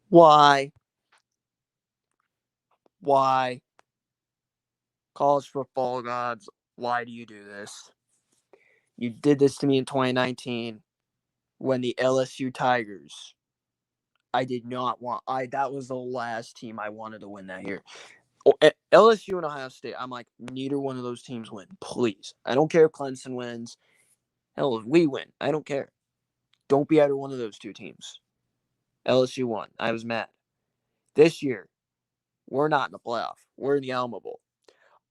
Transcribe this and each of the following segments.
Why? Why? College football gods, why do you do this? You did this to me in 2019 when the LSU Tigers. I did not want. I That was the last team I wanted to win that year. LSU and Ohio State. I'm like, neither one of those teams win. Please, I don't care if Clemson wins. Hell, if we win, I don't care. Don't be either one of those two teams. LSU won. I was mad. This year, we're not in the playoff. We're in the Alamo Bowl.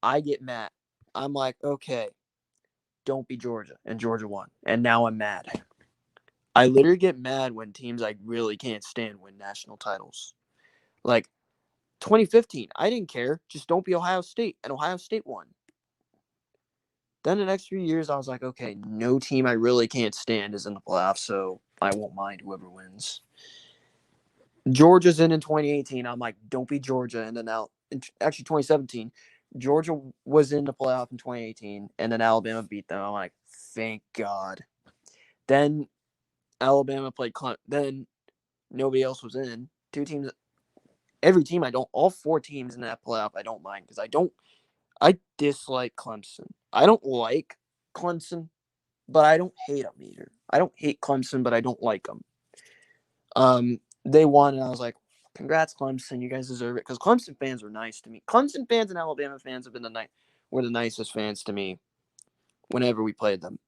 I get mad. I'm like, okay, don't be Georgia. And Georgia won. And now I'm mad. I literally get mad when teams I really can't stand win national titles. Like 2015, I didn't care. Just don't be Ohio State. And Ohio State won. Then the next few years, I was like, okay, no team I really can't stand is in the playoffs, so I won't mind whoever wins. Georgia's in 2018. I'm like, don't be Georgia. And then now, actually, 2017, Georgia was in the playoff in 2018, and then Alabama beat them. I'm like, thank God. Then Alabama played Clemson. Then nobody else was in. Two teams, every team all four teams in that playoff, I don't mind because I dislike Clemson. I don't like Clemson, but I don't hate them either. I don't hate Clemson, but I don't like them. They won, and I was like, congrats, Clemson. You guys deserve it. Because Clemson fans were nice to me. Clemson fans and Alabama fans have been were the nicest fans to me whenever we played them.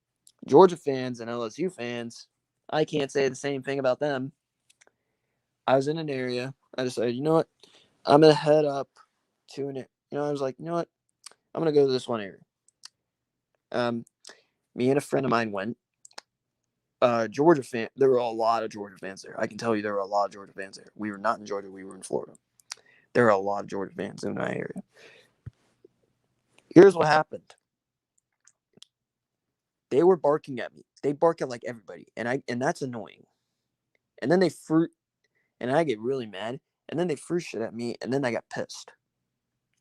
Georgia fans and LSU fans, I can't say the same thing about them. I was in an area. I decided, you know what? I'm going to head up to I was like, you know what? I'm going to go to this one area. Me and a friend of mine went. Georgia fan. There were a lot of Georgia fans there. I can tell you there were a lot of Georgia fans there. We were not in Georgia. We were in Florida. There are a lot of Georgia fans in that area. Here's what happened. They were barking at me. They bark at like everybody, and that's annoying. And then and I get really mad. And then they threw shit at me, and then I got pissed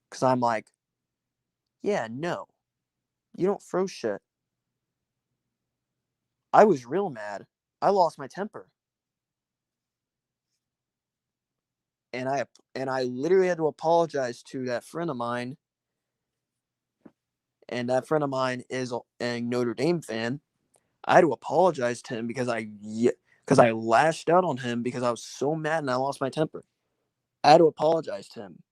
because I'm like, yeah, no, you don't throw shit. I was real mad. I lost my temper, and I literally had to apologize to that friend of mine. And that friend of mine is a Notre Dame fan. I had to apologize to him because I lashed out on him because I was so mad and I lost my temper. I had to apologize to him.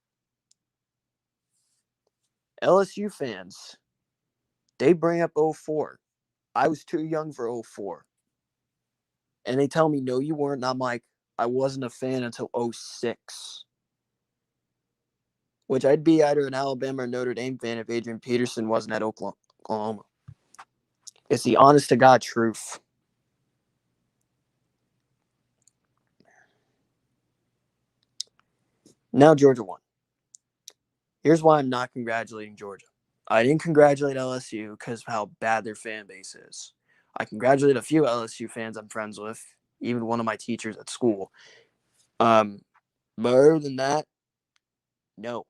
LSU fans, they bring up 04. I was too young for 04. And they tell me, no, you weren't. And I'm like, I wasn't a fan until 06. Which I'd be either an Alabama or Notre Dame fan if Adrian Peterson wasn't at Oklahoma. It's the honest to God truth. Now Georgia won. Here's why I'm not congratulating Georgia. I didn't congratulate LSU because of how bad their fan base is. I congratulate a few LSU fans I'm friends with, even one of my teachers at school. But other than that, no.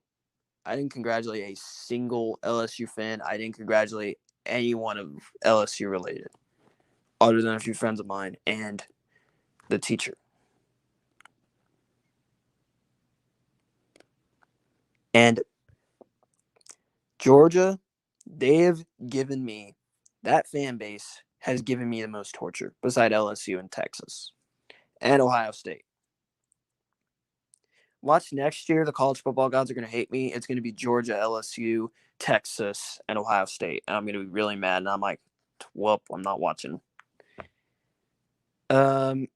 I didn't congratulate a single LSU fan. I didn't congratulate anyone of LSU related, other than a few friends of mine and the teacher. And Georgia, they have given me, that fan base has given me the most torture beside LSU and Texas and Ohio State. Watch next year, the college football gods are going to hate me. It's going to be Georgia, LSU, Texas, and Ohio State. And I'm going to be really mad. And I'm like, well, I'm not watching. Out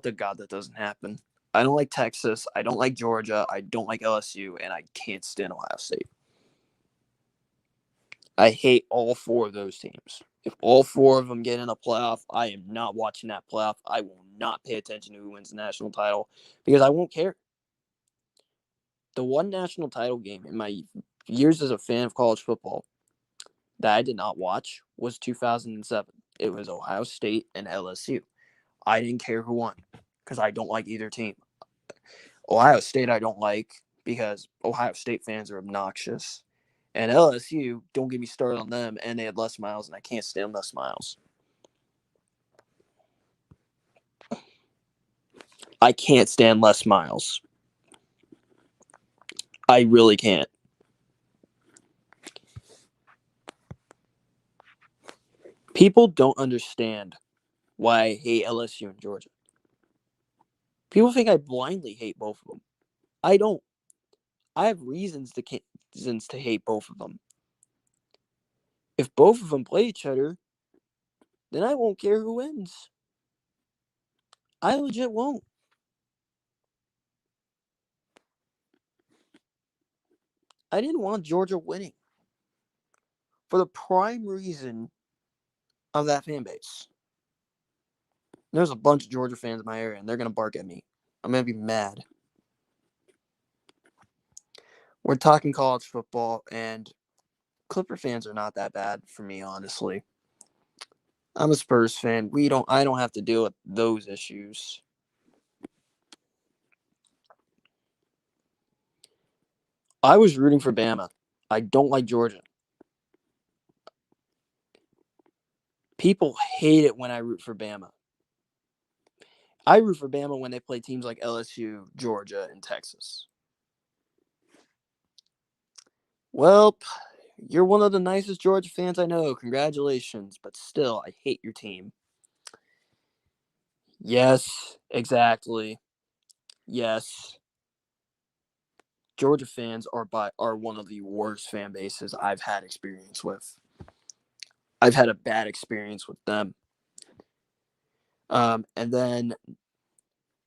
to God, that doesn't happen. I don't like Texas. I don't like Georgia. I don't like LSU. And I can't stand Ohio State. I hate all four of those teams. If all four of them get in a playoff, I am not watching that playoff. I will not pay attention to who wins the national title because I won't care. The one national title game in my years as a fan of college football that I did not watch was 2007. It was Ohio State and LSU. I didn't care who won because I don't like either team. Ohio State I don't like because Ohio State fans are obnoxious. And LSU, don't get me started on them, and they had Les Miles, and I can't stand Les Miles. I can't stand Les Miles. I really can't. People don't understand why I hate LSU and Georgia. People think I blindly hate both of them. I don't. I have reasons to hate both of them. If both of them play each other, then I won't care who wins. I legit won't. I didn't want Georgia winning for the prime reason of that fan base. There's a bunch of Georgia fans in my area, and they're going to bark at me. I'm going to be mad. We're talking college football, and Clipper fans are not that bad for me, honestly. I'm a Spurs fan. I don't have to deal with those issues. I was rooting for Bama. I don't like Georgia. People hate it when I root for Bama. I root for Bama when they play teams like LSU, Georgia, and Texas. Well, you're one of the nicest Georgia fans I know. Congratulations. But still, I hate your team. Yes, exactly. Yes. Georgia fans are one of the worst fan bases I've had experience with. I've had a bad experience with them. And then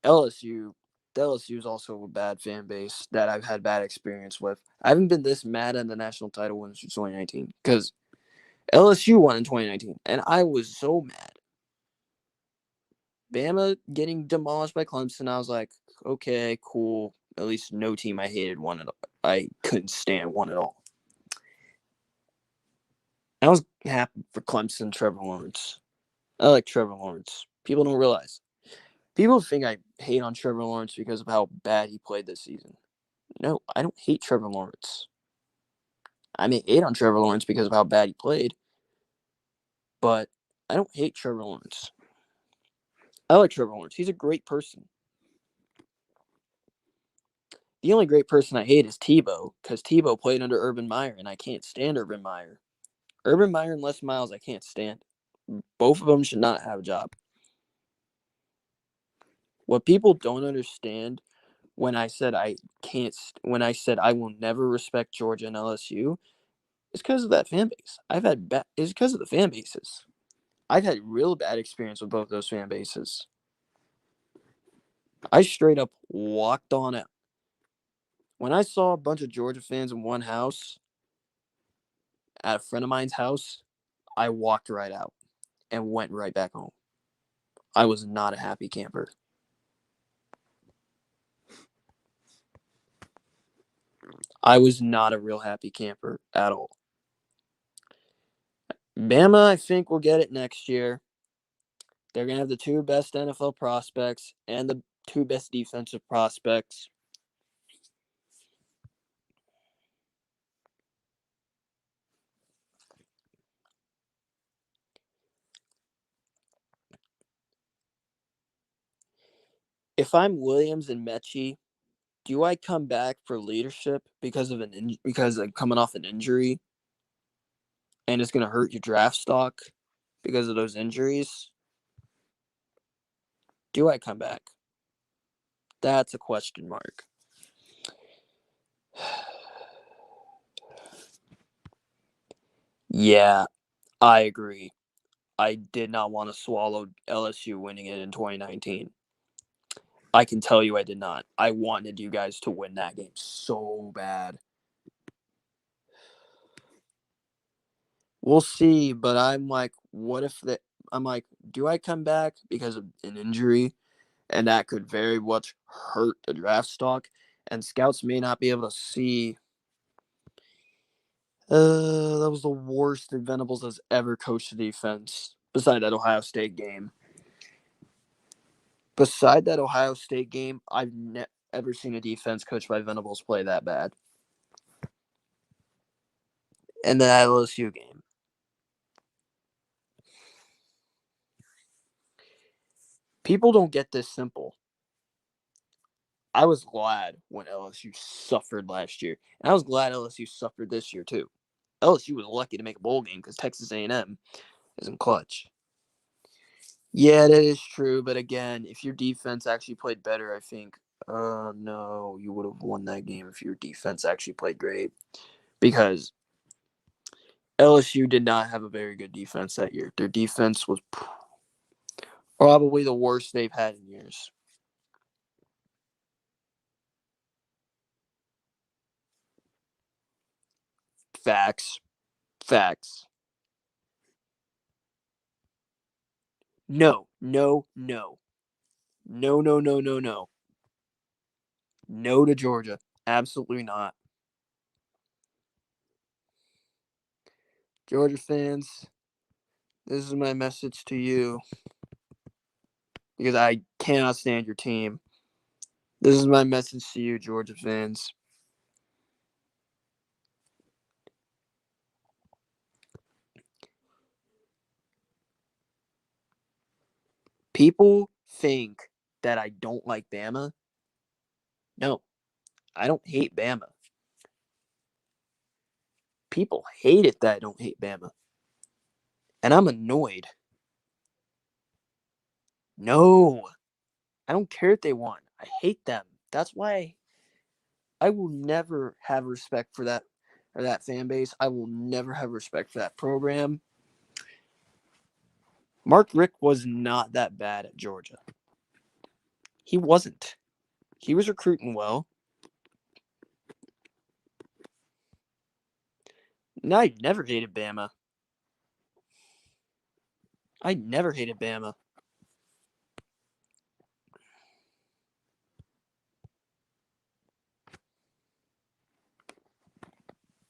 LSU, LSU is also a bad fan base that I've had bad experience with. I haven't been this mad at the national title win since 2019 because LSU won in 2019, and I was so mad. Bama getting demolished by Clemson, I was like, okay, cool. At least no team I hated won it. I couldn't stand one at all. I was happy for Clemson, Trevor Lawrence. I like Trevor Lawrence. People don't realize. People think I hate on Trevor Lawrence because of how bad he played this season. No, I don't hate Trevor Lawrence. I may hate on Trevor Lawrence because of how bad he played, but I don't hate Trevor Lawrence. I like Trevor Lawrence. He's a great person. The only great person I hate is Tebow because Tebow played under Urban Meyer, and I can't stand Urban Meyer. Urban Meyer and Les Miles, I can't stand. Both of them should not have a job. What people don't understand when I said I said I will never respect Georgia and LSU, is because of that fan base. It's because of the fan bases. I've had real bad experience with both those fan bases. I straight up walked on out. When I saw a bunch of Georgia fans in one house at a friend of mine's house, I walked right out and went right back home. I was not a happy camper. I was not a real happy camper at all. Bama, I think, will get it next year. They're going to have the two best NFL prospects and the two best defensive prospects. If I'm Williams and Mechie, do I come back for leadership because of because I'm coming off an injury and it's going to hurt your draft stock because of those injuries? Do I come back? That's a question mark. Yeah, I agree. I did not want to swallow LSU winning it in 2019. I can tell you I did not. I wanted you guys to win that game so bad. We'll see, but I'm like, what if that? I'm like, do I come back because of an injury, and that could very much hurt the draft stock, and scouts may not be able to see. That was the worst that Venables has ever coached a defense. Beside that Ohio State game. Beside that Ohio State game, I've never seen a defense coached by Venables play that bad. And the LSU game. People don't get this simple. I was glad when LSU suffered last year, and I was glad LSU suffered this year too. LSU was lucky to make a bowl game because Texas A&M isn't clutch. Yeah, that is true, but again, if your defense actually played better, I think, no, you would have won that game if your defense actually played great because LSU did not have a very good defense that year. Their defense was probably the worst they've had in years. Facts. Facts. No, no, no. No, no, no, no, no. No to Georgia. Absolutely not. Georgia fans, this is my message to you because I cannot stand your team. This is my message to you, Georgia fans. People think that I don't like Bama. No, I don't hate Bama. People hate it that I don't hate Bama. And I'm annoyed. No, I don't care if they won. I hate them. That's why I will never have respect for that fan base. I will never have respect for that program. Mark Richt was not that bad at Georgia. He wasn't. He was recruiting well. No, I never hated Bama. I never hated Bama.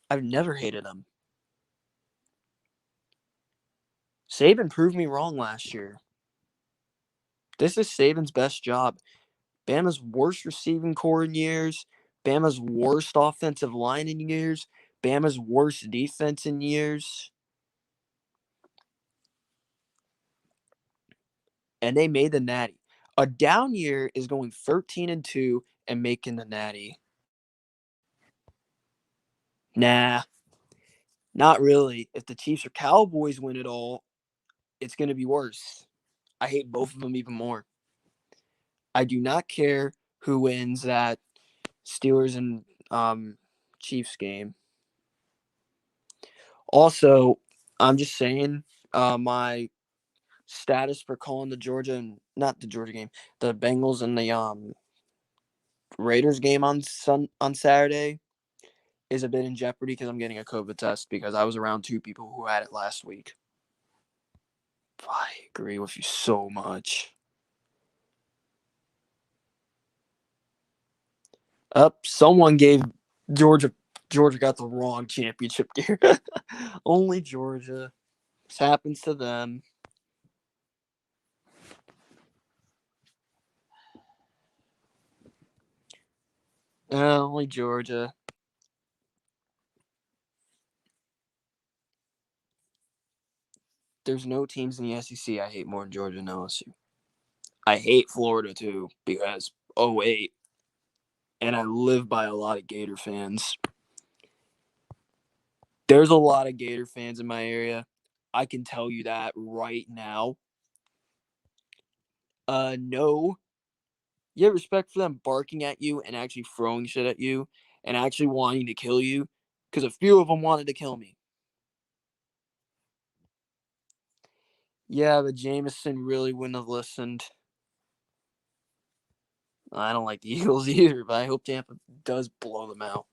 I've never hated them. Saban proved me wrong last year. This is Saban's best job. Bama's worst receiving core in years. Bama's worst offensive line in years. Bama's worst defense in years. And they made the Natty. A down year is going 13-2 and making the Natty. Nah, not really. If the Chiefs or Cowboys win it all, it's going to be worse. I hate both of them even more. I do not care who wins that Steelers and Chiefs game. Also, I'm just saying, my status for calling the Georgia and not the Georgia game, the Bengals and the Raiders game on Saturday is a bit in jeopardy because I'm getting a COVID test because I was around two people who had it last week. I agree with you so much. Someone gave Georgia got the wrong championship gear. Only Georgia. This happens to them. Only Georgia. There's no teams in the SEC I hate more than Georgia and LSU. I hate Florida too because 08, and I live by a lot of Gator fans. There's a lot of Gator fans in my area. I can tell you that right now. No. You have respect for them barking at you and actually throwing shit at you and actually wanting to kill you because a few of them wanted to kill me. Yeah, but Jameson really wouldn't have listened. I don't like the Eagles either, but I hope Tampa does blow them out.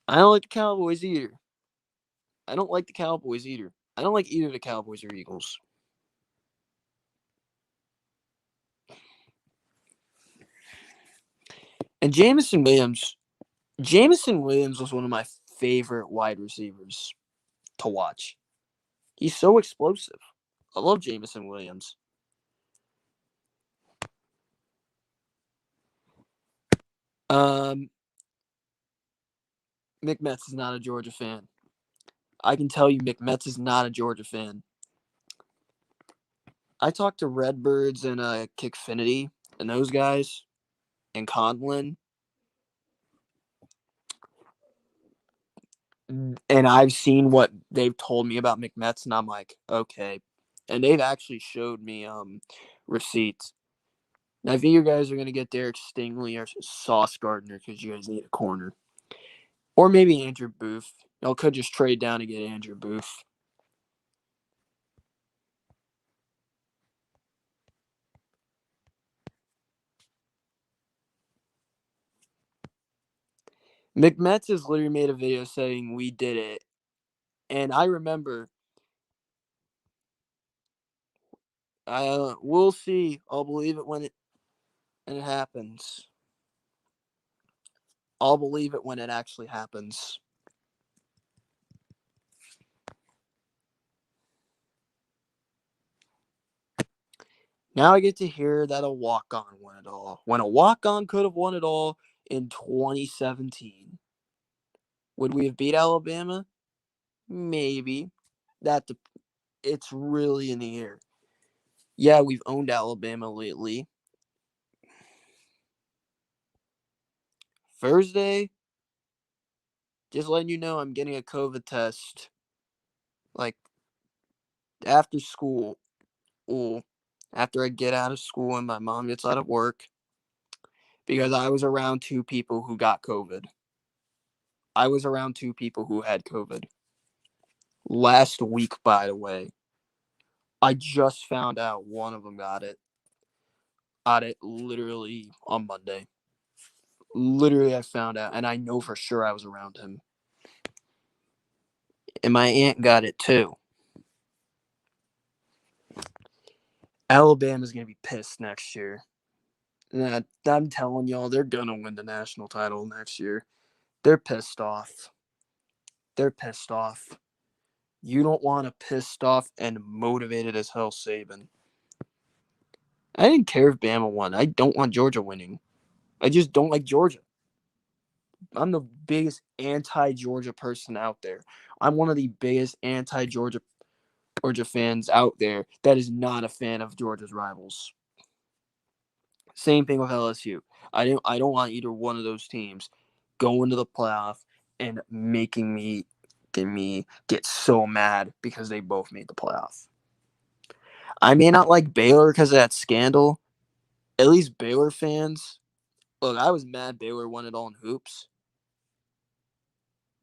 I don't like the Cowboys either. I don't like either the Cowboys or Eagles. And Jameson Williams was one of my favorite wide receivers to watch. He's so explosive. I love Jameson Williams. McMetz is not a Georgia fan. I can tell you McMetz is not a Georgia fan. I talked to Redbirds and Kickfinity, and those guys and Conlon. And I've seen what they've told me about McMets, and I'm like, okay. And they've actually showed me receipts. And I think you guys are gonna get Derek Stingley or Sauce Gardner because you guys need a corner, or maybe Andrew Booth. Y'all could just trade down to get Andrew Booth. McMets has literally made a video saying we did it, and I remember. We'll see. I'll believe it when it happens. I'll believe it when it actually happens. Now I get to hear that a walk-on won it all. When a walk-on could have won it all in 2017. Would we have beat Alabama? Maybe. That it's really in the air. Yeah, we've owned Alabama lately. Thursday, just letting you know I'm getting a COVID test. Like after school. After I get out of school and my mom gets out of work. Because I was around two people who got COVID. I was around two people who had COVID. Last week, by the way. I just found out one of them got it. Got it literally on Monday. Literally, I found out, and I know for sure I was around him. And my aunt got it too. Alabama's going to be pissed next year. And I'm telling y'all, they're going to win the national title next year. They're pissed off. They're pissed off. You don't want a pissed off and motivated as hell Saban. I didn't care if Bama won. I don't want Georgia winning. I just don't like Georgia. I'm the biggest anti-Georgia person out there. I'm one of the biggest anti-Georgia fans out there that is not a fan of Georgia's rivals. Same thing with LSU. I don't want either one of those teams going to the playoff and making me get so mad because they both made the playoff. I may not like Baylor because of that scandal. At least Baylor fans, look, I was mad Baylor won it all in hoops.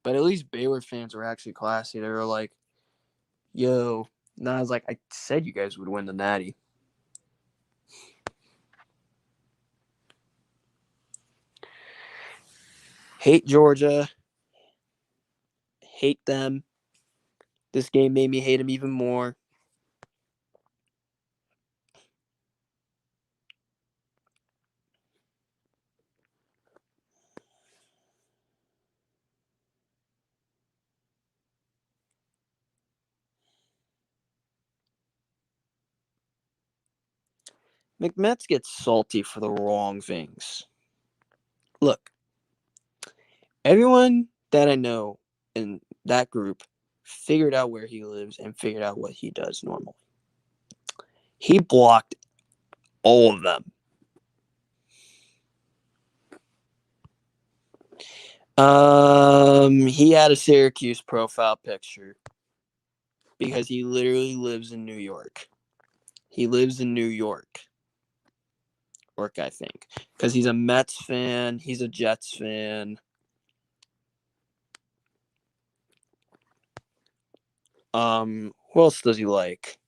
But at least Baylor fans were actually classy. They were like, yo. And I was like, I said you guys would win the Natty. Hate Georgia. Hate them. This game made me hate them even more. McMets gets salty for the wrong things. Look, everyone that I know in that group figured out where he lives and figured out what he does normally. He blocked all of them. He had a Syracuse profile picture because he literally lives in New York. He lives in New York, I think, because he's a Mets fan. He's a Jets fan. Who else does he like?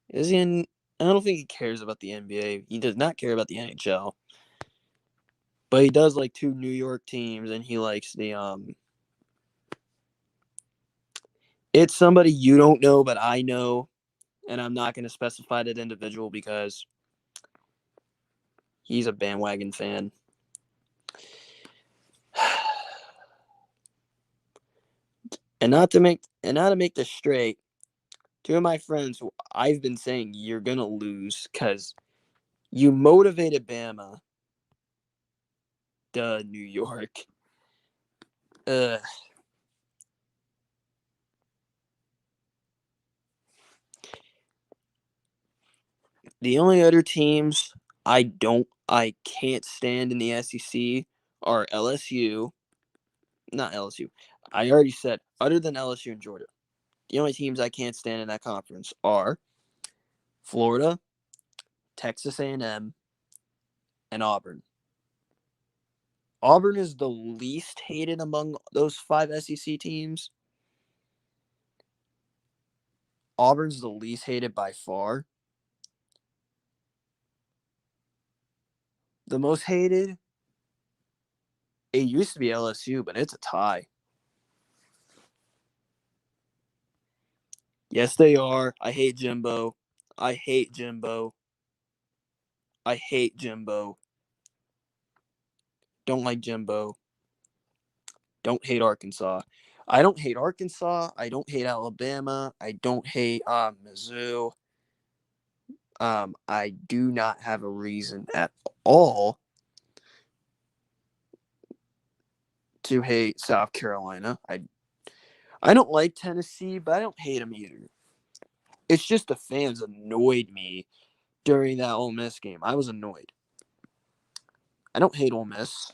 Is he in? I don't think he cares about the NBA. He does not care about the NHL. But he does like two New York teams, and he likes the It's somebody you don't know, but I know, and I'm not going to specify that individual because he's a bandwagon fan. And not to make this straight, two of my friends who I've been saying you're gonna lose because you motivated Bama. Duh, New York. Ugh. The only other teams I can't stand in the SEC are LSU. Not LSU. I already said other than LSU and Georgia. The only teams I can't stand in that conference are Florida, Texas A&M, and Auburn. Auburn is the least hated among those 5 SEC teams. Auburn's the least hated by far. The most hated, it used to be LSU, but it's a tie. Yes, they are. I hate Jimbo. I hate Jimbo. I hate Jimbo. Don't like Jimbo. Don't hate Arkansas. I don't hate Arkansas. I don't hate Alabama. I don't hate Mizzou. I do not have a reason at all to hate South Carolina. I don't like Tennessee, but I don't hate them either. It's just the fans annoyed me during that Ole Miss game. I was annoyed. I don't hate Ole Miss.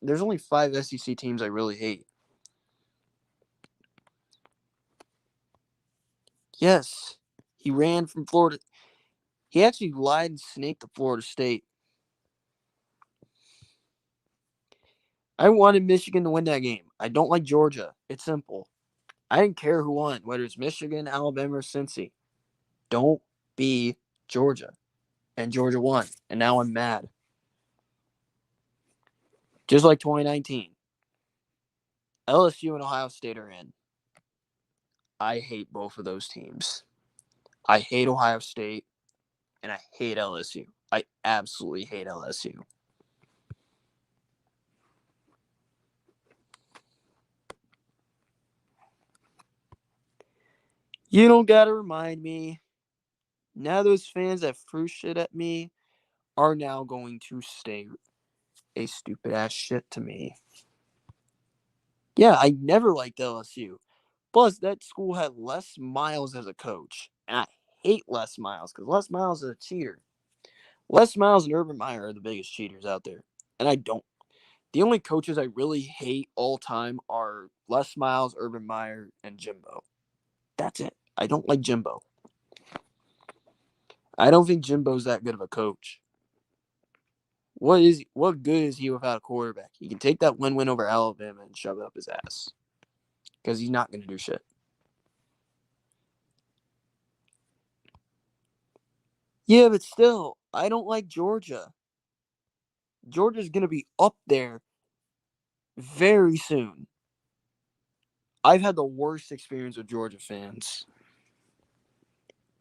There's only 5 SEC teams I really hate. Yes, he ran from Florida. He actually lied and snaked to Florida State. I wanted Michigan to win that game. I don't like Georgia. It's simple. I didn't care who won, whether it's Michigan, Alabama, or Cincy. Don't be Georgia. And Georgia won. And now I'm mad. Just like 2019. LSU and Ohio State are in. I hate both of those teams. I hate Ohio State and I hate LSU. I absolutely hate LSU. You don't gotta remind me. Now those fans that threw shit at me are now going to stay a stupid ass shit to me. Yeah, I never liked LSU. Plus, that school had Les Miles as a coach. And I hate Les Miles because Les Miles is a cheater. Les Miles and Urban Meyer are the biggest cheaters out there. And I don't. The only coaches I really hate all time are Les Miles, Urban Meyer, and Jimbo. That's it. I don't like Jimbo. I don't think Jimbo's that good of a coach. What good is he without a quarterback? He can take that win over Alabama and shove it up his ass. Because he's not going to do shit. Yeah, but still, I don't like Georgia. Georgia's going to be up there very soon. I've had the worst experience with Georgia fans.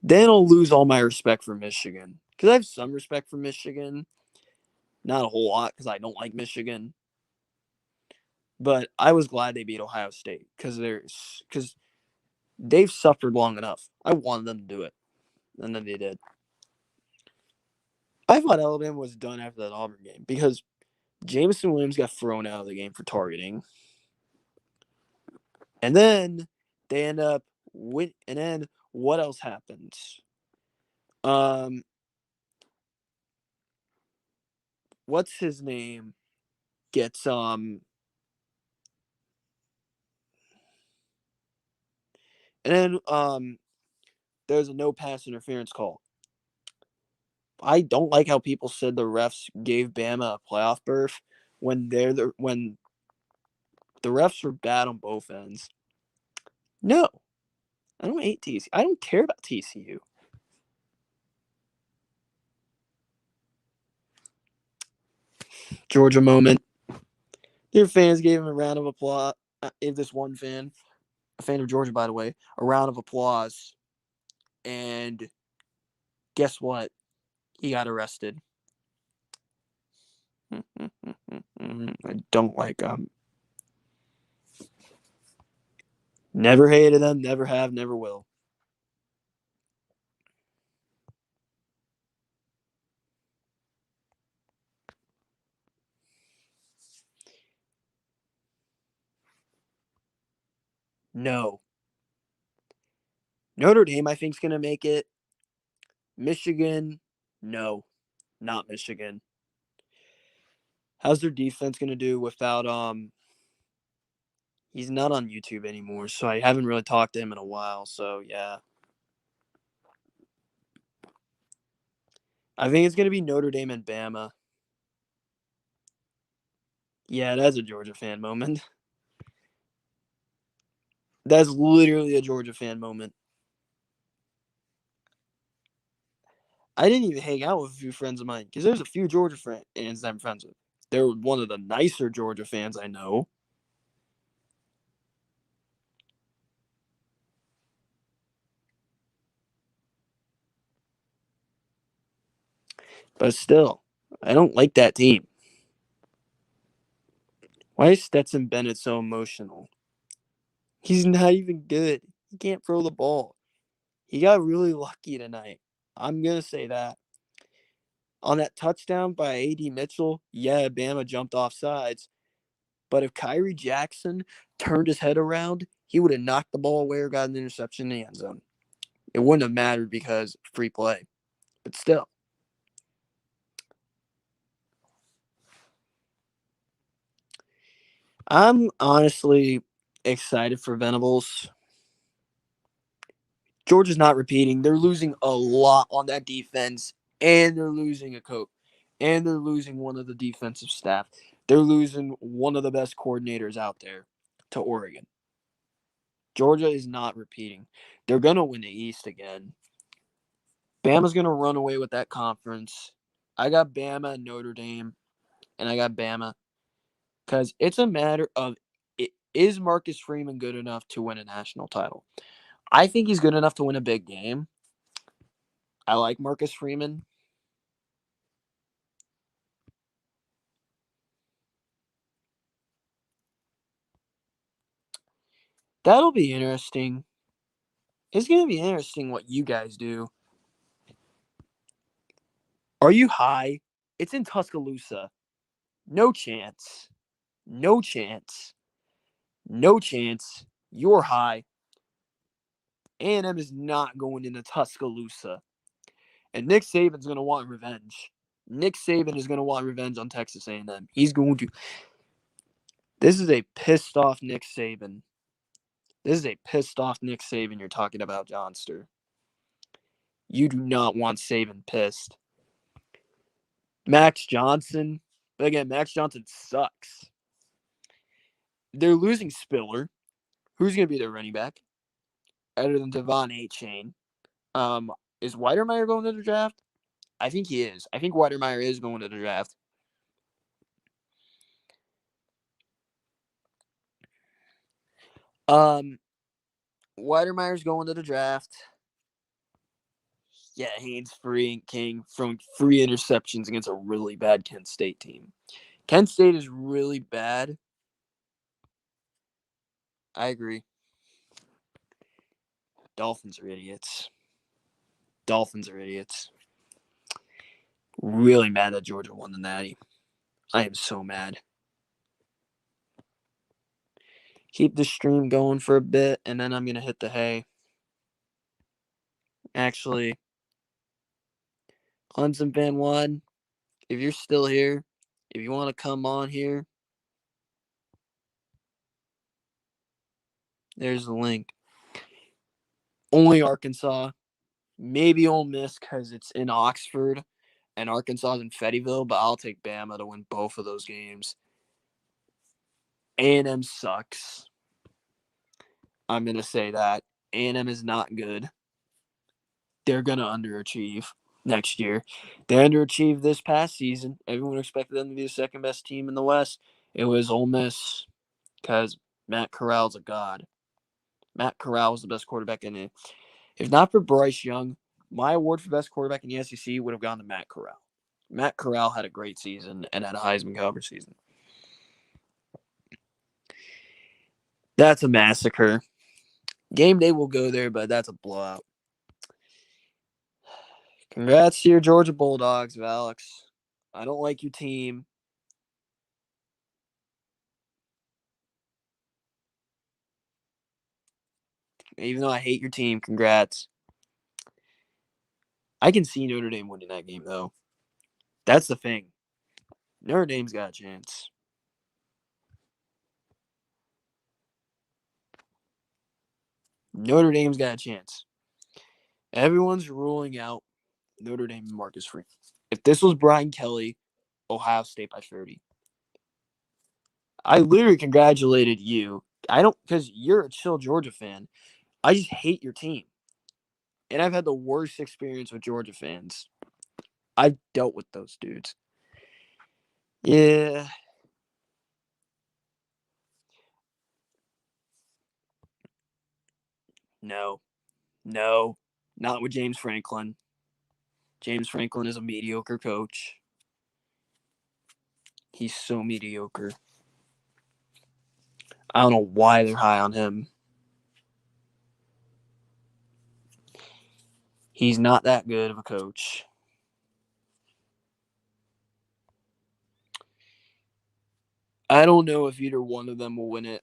Then I'll lose all my respect for Michigan. Because I have some respect for Michigan. Not a whole lot because I don't like Michigan. But I was glad they beat Ohio State because they've suffered long enough. I wanted them to do it. And then they did. I thought Alabama was done after that Auburn game because Jameson Williams got thrown out of the game for targeting. And then they end up and then what else happens? What's his name? Gets and then there's a no pass interference call. I don't like how people said the refs gave Bama a playoff berth when when the refs were bad on both ends. No, I don't hate TCU. I don't care about TCU. Georgia moment. Their fans gave him a round of applause. If this one fan, a fan of Georgia, by the way, a round of applause. And guess what? He got arrested. I don't like him. Never hated them. Never have. Never will. No. Notre Dame, I think, is going to make it. Michigan, no, not Michigan. How's their defense going to do without he's not on YouTube anymore, so I haven't really talked to him in a while, so yeah. I think it's going to be Notre Dame and Bama. Yeah, that's a Georgia fan moment. That's literally a Georgia fan moment. I didn't even hang out with a few friends of mine because there's a few Georgia fans I'm friends with. They're one of the nicer Georgia fans I know. But still, I don't like that team. Why is Stetson Bennett so emotional? He's not even good. He can't throw the ball. He got really lucky tonight. I'm going to say that. On that touchdown by A.D. Mitchell, yeah, Bama jumped off sides. But if Kyrie Jackson turned his head around, he would have knocked the ball away or got an interception in the end zone. It wouldn't have mattered because free play. But still. I'm honestly excited for Venables. Georgia's not repeating. They're losing a lot on that defense, and they're losing a coach, and they're losing one of the defensive staff. They're losing one of the best coordinators out there to Oregon. Georgia is not repeating. They're going to win the East again. Bama's going to run away with that conference. I got Bama and Notre Dame, and I got Bama because it's a matter of is Marcus Freeman good enough to win a national title? I think he's good enough to win a big game. I like Marcus Freeman. That'll be interesting. It's going to be interesting what you guys do. Are you high? It's in Tuscaloosa. No chance. No chance. No chance. You're high. A&M is not going into Tuscaloosa. And Nick Saban's going to want revenge. Nick Saban is going to want revenge on Texas A&M. He's going to. This is a pissed off Nick Saban. This is a pissed off Nick Saban you're talking about, Johnster. You do not want Saban pissed. Max Johnson. But again, Max Johnson sucks. They're losing Spiller. Who's going to be their running back? Other than Devon Achane. Is Weidermeyer going to the draft? I think he is. I think Weidermeyer is going to the draft. Weidermeyer's going to the draft. Yeah, Haynes free and King from 3 interceptions against a really bad Kent State team. Kent State is really bad. I agree. Dolphins are idiots. Dolphins are idiots. Really mad that Georgia won the Natty. I am so mad. Keep the stream going for a bit, and then I'm going to hit the hay. Actually, Clemson fan 1, if you're still here, if you want to come on here, there's the link. Only Arkansas, maybe Ole Miss because it's in Oxford and Arkansas is in Fettyville, but I'll take Bama to win both of those games. A&M sucks. I'm going to say that. A&M is not good. They're going to underachieve next year. They underachieved this past season. Everyone expected them to be the second best team in the West. It was Ole Miss because Matt Corral's a god. Matt Corral was the best quarterback in it. If not for Bryce Young, my award for best quarterback in the SEC would have gone to Matt Corral. Matt Corral had a great season and had a Heisman Caliber season. That's a massacre. Game day will go there, but that's a blowout. Congrats to your Georgia Bulldogs, Alex. I don't like your team. Even though I hate your team, congrats. I can see Notre Dame winning that game, though. That's the thing. Notre Dame's got a chance. Notre Dame's got a chance. Everyone's ruling out Notre Dame and Marcus Freeman. If this was Brian Kelly, Ohio State by 30. I literally congratulated you. I don't, because you're a chill Georgia fan. I just hate your team. And I've had the worst experience with Georgia fans. I've dealt with those dudes. Yeah. No. No. Not with James Franklin. James Franklin is a mediocre coach. He's so mediocre. I don't know why they're high on him. He's not that good of a coach. I don't know if either one of them will win it.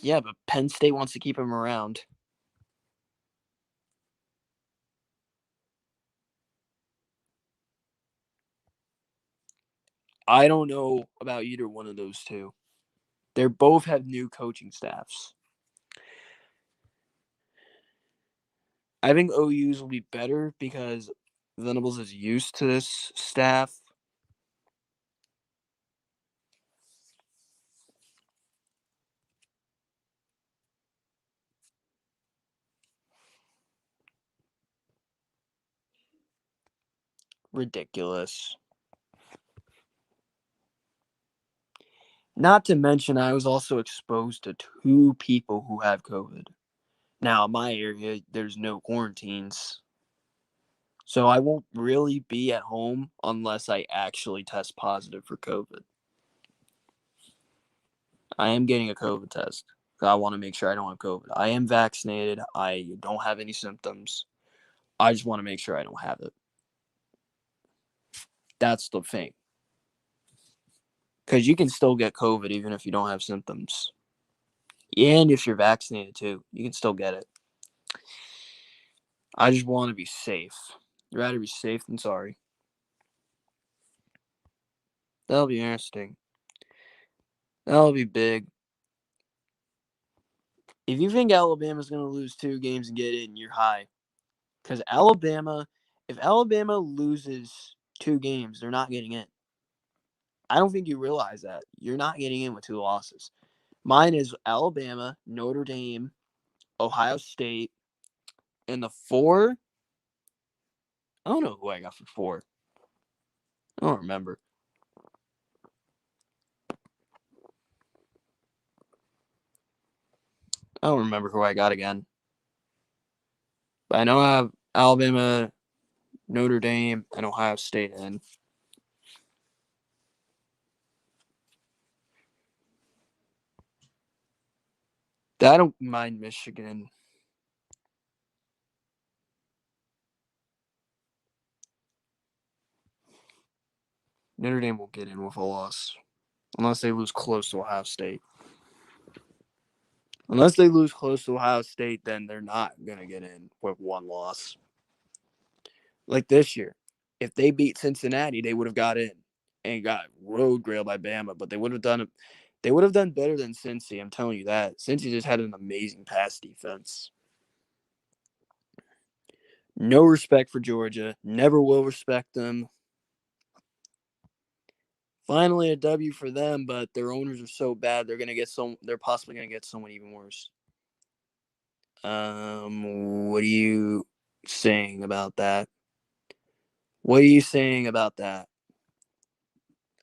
Yeah, but Penn State wants to keep him around. I don't know about either one of those two. They both have new coaching staffs. I think OU's will be better because Venables is used to this staff. Ridiculous. Not to mention, I was also exposed to 2 people who have COVID. Now, in my area, there's no quarantines. So I won't really be at home unless I actually test positive for COVID. I am getting a COVID test. I want to make sure I don't have COVID. I am vaccinated. I don't have any symptoms. I just want to make sure I don't have it. That's the thing. Because you can still get COVID even if you don't have symptoms. And if you're vaccinated too, you can still get it. I just want to be safe. I'd rather be safe than sorry. That'll be interesting. That'll be big. If you think Alabama's going to lose 2 games and get in, you're high. Because if Alabama loses 2 games, they're not getting in. I don't think you realize that. You're not getting in with 2 losses. Mine is Alabama, Notre Dame, Ohio State, and the 4. I don't know who I got for 4. I don't remember. I don't remember who I got again. But I know I have Alabama, Notre Dame, and Ohio State in. I don't mind Michigan. Notre Dame will get in with a loss. Unless they lose close to Ohio State. Unless they lose close to Ohio State, then they're not going to get in with 1 loss. Like this year. If they beat Cincinnati, they would have got in and got road grilled by Bama, but they would have done better than Cincy. I'm telling you that. Cincy just had an amazing pass defense. No respect for Georgia. Never will respect them. Finally, a W for them, but their owners are so bad they're possibly gonna get someone even worse. What are you saying about that? What are you saying about that?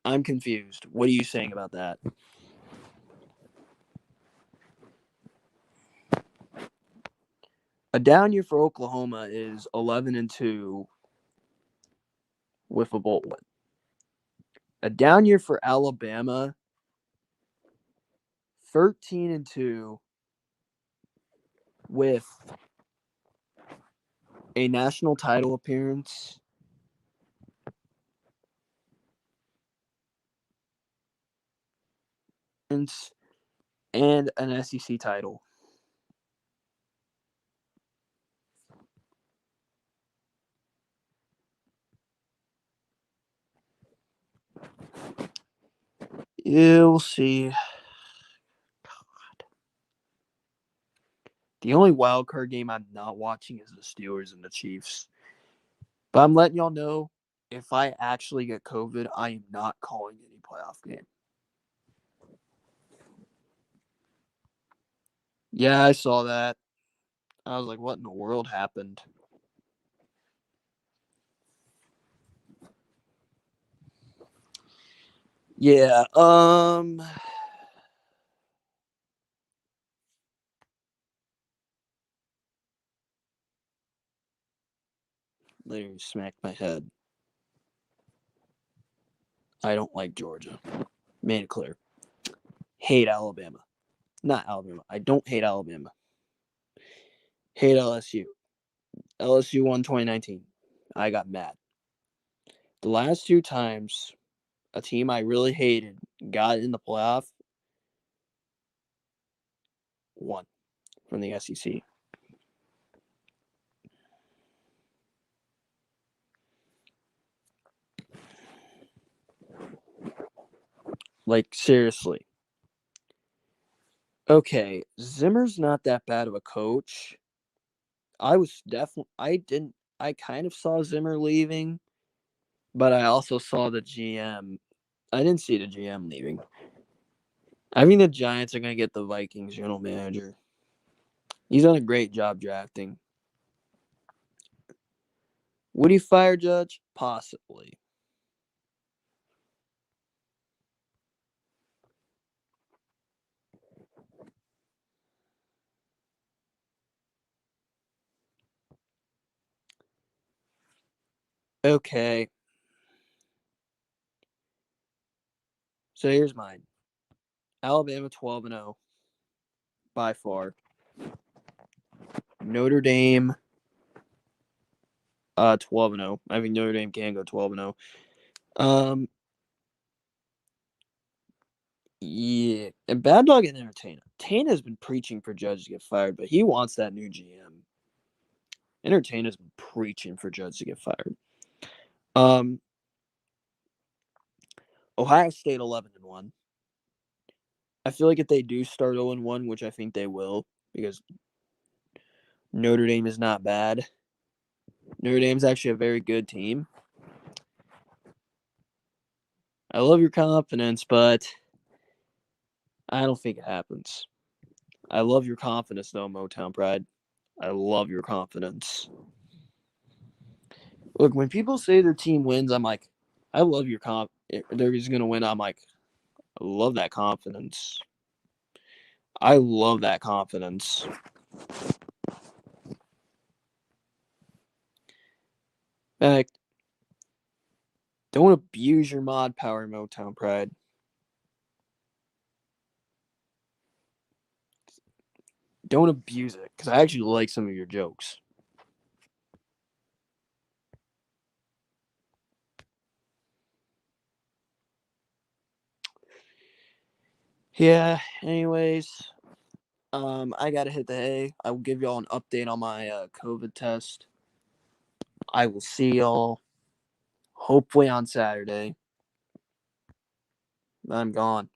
I'm confused. What are you saying about that? A down year for Oklahoma is 11-2 with a bowl win. A down year for Alabama, 13-2 with a national title appearance and an SEC title. Yeah, we'll see. The only wild card game I'm not watching is the Steelers and the Chiefs. But I'm letting y'all know, if I actually get COVID, I am not calling any playoff game. Yeah, I saw that. I was like, what in the world happened? Yeah, literally smacked my head. I don't like Georgia. Made it clear. Hate Alabama. Not Alabama. I don't hate Alabama. Hate LSU. LSU won 2019. I got mad. The last two times a team I really hated got in the playoff, won from the SEC. Like, seriously. Okay, Zimmer's not that bad of a coach. I kind of saw Zimmer leaving, but I also saw the GM. I didn't see the GM leaving. I think the Giants are going to get the Vikings general manager. He's done a great job drafting. Would he fire Judge? Possibly. Okay. So here's mine. Alabama 12-0 by far. Notre Dame 12-0. I mean, Notre Dame can go 12-0. Yeah, and Bad Dog and Entertainer. Tane has been preaching for Judge to get fired, but he wants that new GM. Entertainer's been preaching for Judge to get fired. Ohio State 11-1. I feel like if they do start 0-1, which I think they will, because Notre Dame is not bad. Notre Dame's actually a very good team. I love your confidence, but I don't think it happens. I love your confidence, though, Motown Pride. I love your confidence. Look, when people say their team wins, I'm like, I love your they're just going to win. I'm like, I love that confidence. I love that confidence. In fact, don't abuse your mod power, Motown Pride. Don't abuse it, because I actually like some of your jokes. Yeah, anyways, I gotta hit the hay. I will give y'all an update on my COVID test. I will see y'all hopefully on Saturday. I'm gone.